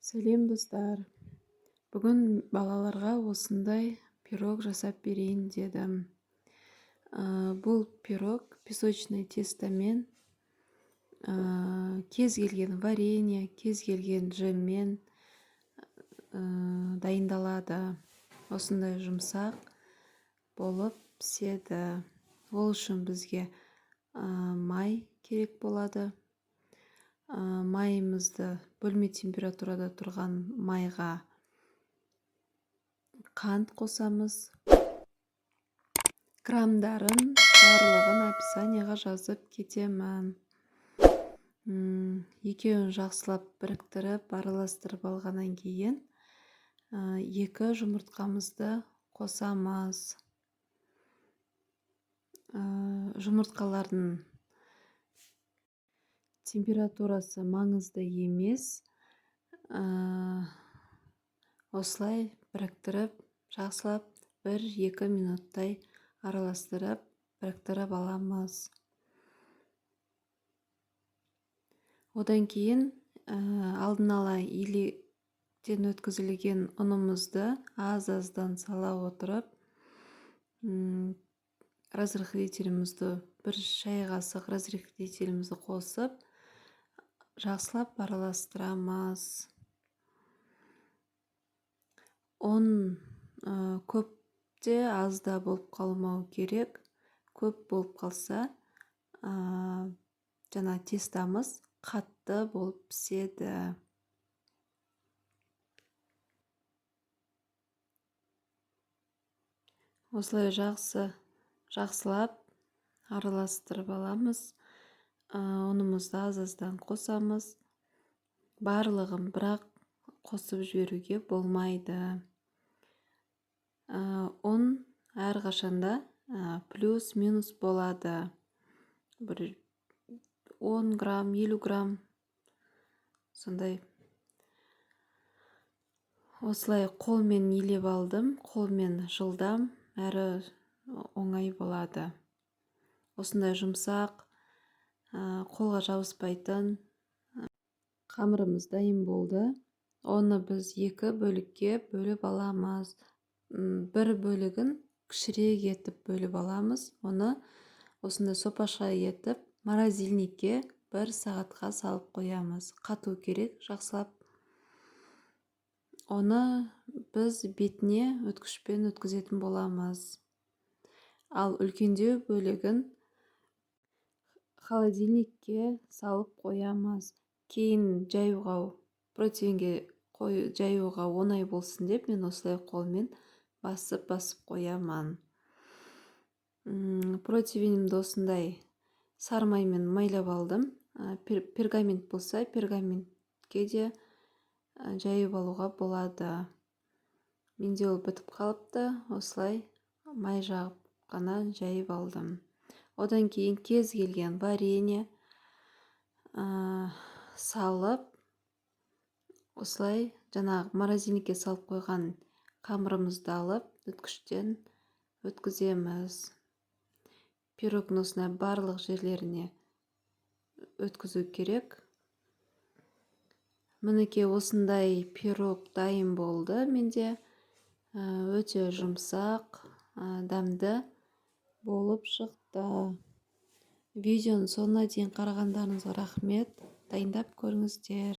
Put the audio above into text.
Сәлем достар. Бүгін балаларға осындай пирог жасап берейін дедім. Бұл пирог песочный тестомен, кез келген варенье, кез келген джеммен дайындалады. Осындай жұмсақ болып піседі. Ол үшін бізге май керек болады. Майымызды бөлме температурада тұрған майға қант қосамыз. Грамдарын барлығын описаниеға жазып кетемін. Екеуін жақсылап біріктіріп, араластырып алғаннан кейін 2 жұмыртқамызды қосамыз. Жұмыртқалардың температурасы маңызды емес. Осылай біріктіріп, жақсылап 1-2 минуттай араластырып, біріктіріп аламыз. Одан кейін алдын ала илектен өткізілген ұнымызды аз-аздан сала отырып, разрыхлителімізді 1 шай қасық разрыхлителімізді қосып, жақсылап араластырамыз. Көп те аз да болып қалмау керек. Көп болып қалса, жаңа тестамыз қатты болып піседі. Осылай жақсылап араластырып аламыз. Ұнымызды аз-аздан қосамыз. Барлығын бірақ қосып жіберуге болмайды. Ұн әрқашанда плюс-минус болады. 10 грамм, 50 грамм. Сондай. Осылай қолмен илеп алдым. Қолмен жылдам, әрі оңай болады. Осындай жұмсақ, қолға жабыспайтын қамырымыз дайын болды. Оны біз 2 бөлікке бөліп аламыз. Бір бөлігін кішірек етіп бөліп аламыз. Оны осындай сопаша етіп морозильникке 1 сағатқа салып қоямыз. Қату керек, жақсылап. Оны біз бетіне өткішпен өткізетін боламыз. Ал үлкендеу бөлігін холодильникке салып қоямыз. Кейін жаюға, протеинге жаюға оңай болсын деп, мен осылай қолмен басып қоямын. Протеинімді осындай сармаймен майлап алдым. Пергамент болса, пергаментке де жайып алуға болады. Менде ол бітіп қалыпты. Осылай май жағып қана жайып алдым. Одан кейін кез келген варенье салып, осылай жаңағы морозильникке салып қойған қамырымызды алып, өткіштен өткіземіз. Пирогтың осындай барлық жерлеріне өткізу керек. Мінекей осындай пирог дайын болды менде. Өте жұмсақ, дәмді болып шықты. Видеоның соңына дейін қарағандарыңызға рахмет. Дайындап көріңіздер.